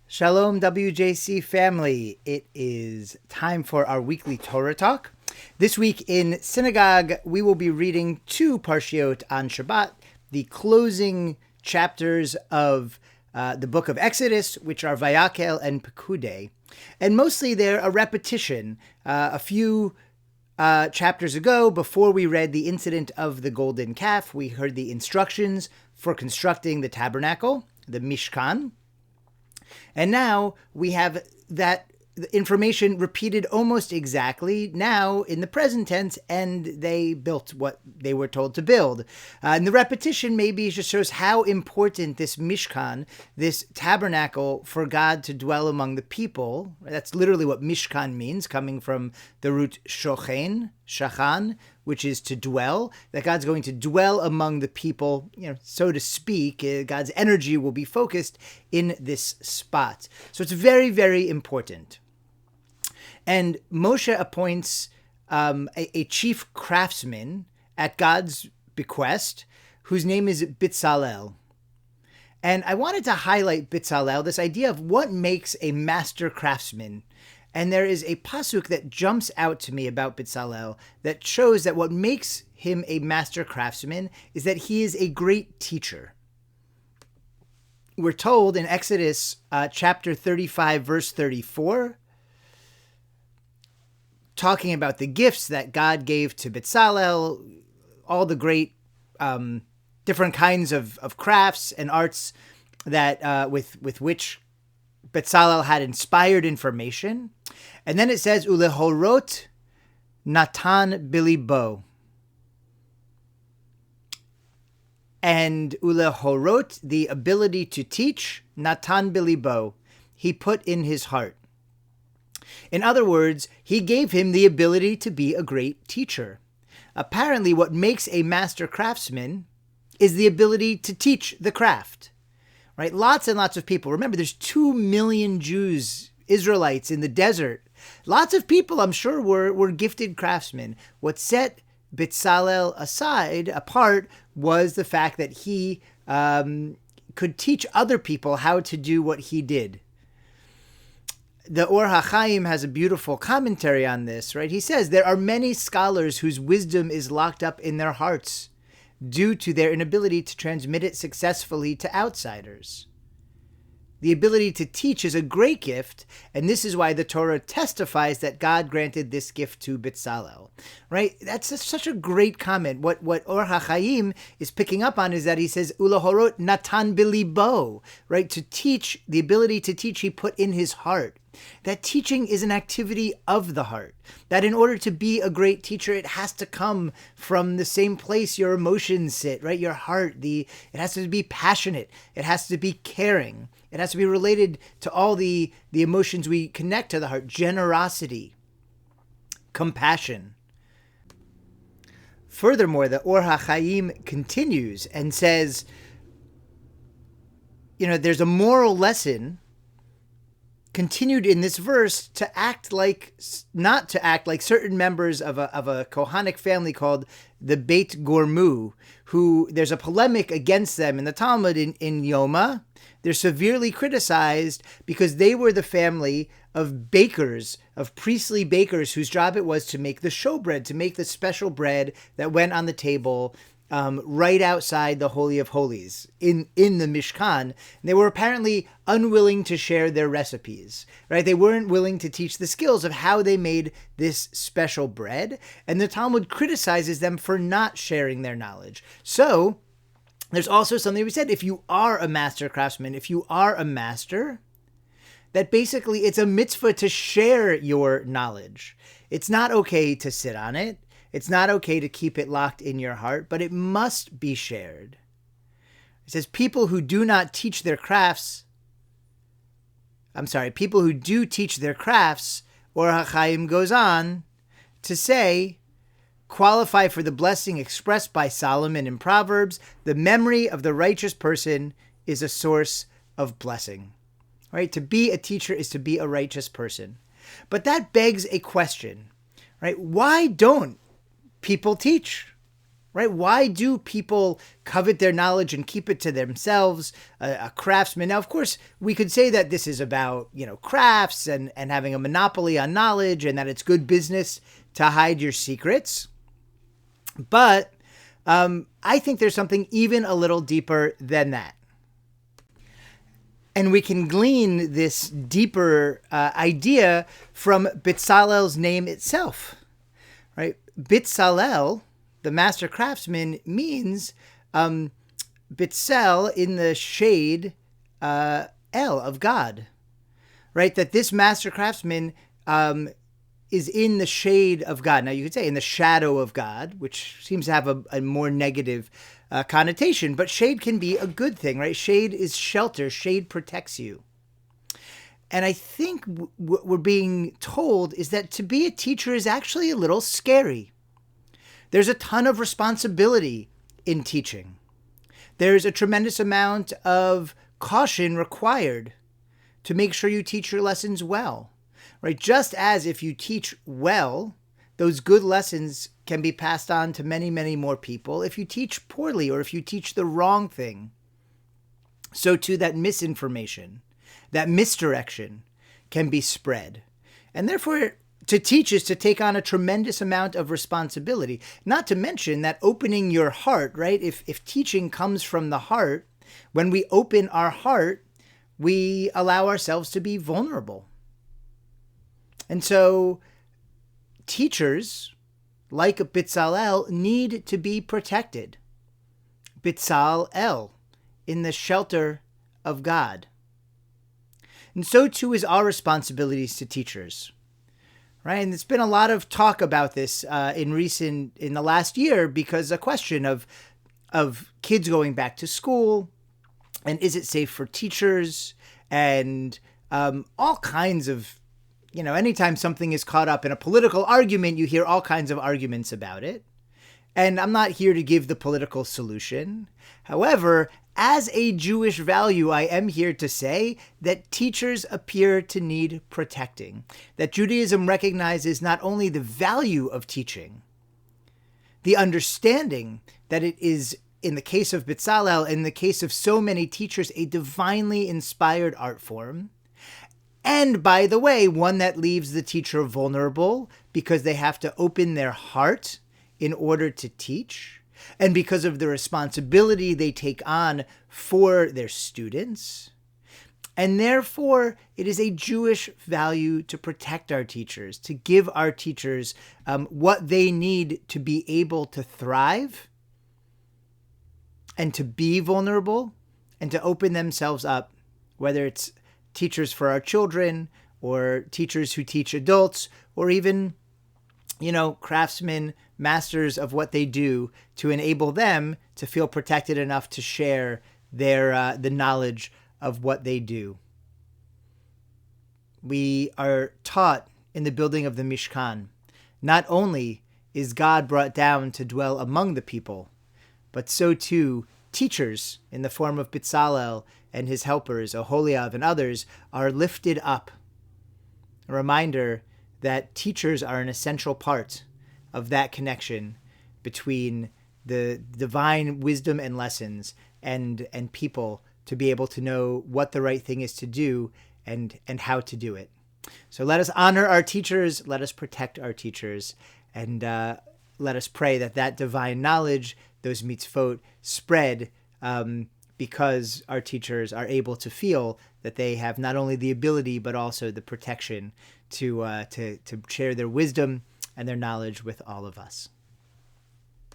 Shalom, WJC family. It is time for our weekly Torah Talk. This week in synagogue, we will be reading two parshiot on Shabbat, the closing chapters of the book of Exodus, which are Vayakhel and Pekudei. And mostly they're a repetition. A few chapters ago, before we read the incident of the golden calf, we heard the instructions for constructing the tabernacle, the Mishkan. And now we have that information repeated almost exactly now in the present tense, and they built what they were told to build. And the repetition maybe just shows how important this Mishkan, this tabernacle for God to dwell among the people. That's literally what Mishkan means, coming from the root shochen, shachan, which is to dwell, that God's going to dwell among the people, so to speak. God's energy will be focused in this spot. So it's very, very important. And Moshe appoints a chief craftsman at God's bequest, whose name is Betzalel. And I wanted to highlight Betzalel, this idea of what makes a master craftsman. And there is a pasuk that jumps out to me about Betzalel that shows that what makes him a master craftsman is that he is a great teacher. We're told in Exodus chapter 35, verse 34, talking about the gifts that God gave to Betzalel, all the great different kinds of crafts and arts that with which Betzalel had inspired information. And then it says, Ulehorot Natan Bilibo. And Ulehorot, the ability to teach, Natan Bilibo, he put in his heart. In other words, he gave him the ability to be a great teacher. Apparently, what makes a master craftsman is the ability to teach the craft. Right? Lots and lots of people. Remember, there's 2 million Jews, Israelites in the desert. Lots of people, I'm sure, were gifted craftsmen. What set Betzalel apart, was the fact that he could teach other people how to do what he did. The Or HaChaim has a beautiful commentary on this, right? He says, there are many scholars whose wisdom is locked up in their hearts due to their inability to transmit it successfully to outsiders. The ability to teach is a great gift, and this is why the Torah testifies that God granted this gift to Betzalel. Right? That's such a great comment. What Or HaChaim is picking up on is that he says, Ulahorot Natan Bilibo, right? To teach, the ability to teach, he put in his heart. That teaching is an activity of the heart. That in order to be a great teacher, it has to come from the same place your emotions sit, right? Your heart. It has to be passionate. It has to be caring. It has to be related to all the emotions we connect to the heart. Generosity, compassion. Furthermore, the Or HaChaim continues and says, there's a moral lesson continued in this verse not to act like certain members of a Kohanic family called the Beit Gormu, who there's a polemic against them in the Talmud in Yoma. They're severely criticized because they were the family of bakers, of priestly bakers, whose job it was to make the showbread, to make the special bread that went on the table right outside the Holy of Holies in the Mishkan. They were apparently unwilling to share their recipes, right? They weren't willing to teach the skills of how they made this special bread. And the Talmud criticizes them for not sharing their knowledge. So there's also something we said, if you are a master craftsman, if you are a master, that basically it's a mitzvah to share your knowledge. It's not okay to sit on it. It's not okay to keep it locked in your heart, but it must be shared. It says people who do teach their crafts, Or HaChaim goes on to say, qualify for the blessing expressed by Solomon in Proverbs, the memory of the righteous person is a source of blessing. Right? To be a teacher is to be a righteous person. But that begs a question, right? Why don't people teach? right? Why do people covet their knowledge and keep it to themselves? A craftsman. Now, of course, we could say that this is about, crafts and having a monopoly on knowledge, and that it's good business to hide your secrets. But I think there's something even a little deeper than that. And we can glean this deeper idea from Betzalel's name itself, right? Betzalel, the master craftsman, means Betzel in the shade El of God, right? That this master craftsman is in the shade of God. Now, you could say in the shadow of God, which seems to have a more negative connotation, but shade can be a good thing, right? Shade is shelter. Shade protects you. And I think what we're being told is that to be a teacher is actually a little scary. There's a ton of responsibility in teaching. There's a tremendous amount of caution required to make sure you teach your lessons well, right? Just as if you teach well, those good lessons can be passed on to many, many more people. If you teach poorly or if you teach the wrong thing, so too that misinformation, that misdirection can be spread. And therefore, to teach is to take on a tremendous amount of responsibility, not to mention that opening your heart, right? If teaching comes from the heart, when we open our heart, we allow ourselves to be vulnerable. And so teachers, like Betzalel, need to be protected. Betzalel, in the shelter of God. And so too is our responsibilities to teachers, right? And there's been a lot of talk about this in the last year, because a question of kids going back to school, and is it safe for teachers, and all kinds of, anytime something is caught up in a political argument, you hear all kinds of arguments about it. And I'm not here to give the political solution. However, as a Jewish value, I am here to say that teachers appear to need protecting. That Judaism recognizes not only the value of teaching, the understanding that it is, in the case of Betzalel, in the case of so many teachers, a divinely inspired art form. And by the way, one that leaves the teacher vulnerable because they have to open their heart in order to teach, and because of the responsibility they take on for their students. And therefore, it is a Jewish value to protect our teachers, to give our teachers what they need to be able to thrive and to be vulnerable and to open themselves up, whether it's teachers for our children or teachers who teach adults, or even, craftsmen, masters of what they do, to enable them to feel protected enough to share the knowledge of what they do. We are taught in the building of the Mishkan, not only is God brought down to dwell among the people, but so too teachers in the form of Betzalel and his helpers, Oholiav and others, are lifted up. A reminder that teachers are an essential part of that connection between the divine wisdom and lessons and people, to be able to know what the right thing is to do and how to do it. So let us honor our teachers, let us protect our teachers, and let us pray that divine knowledge, those mitzvot, spread because our teachers are able to feel that they have not only the ability but also the protection to share their wisdom and their knowledge with all of us.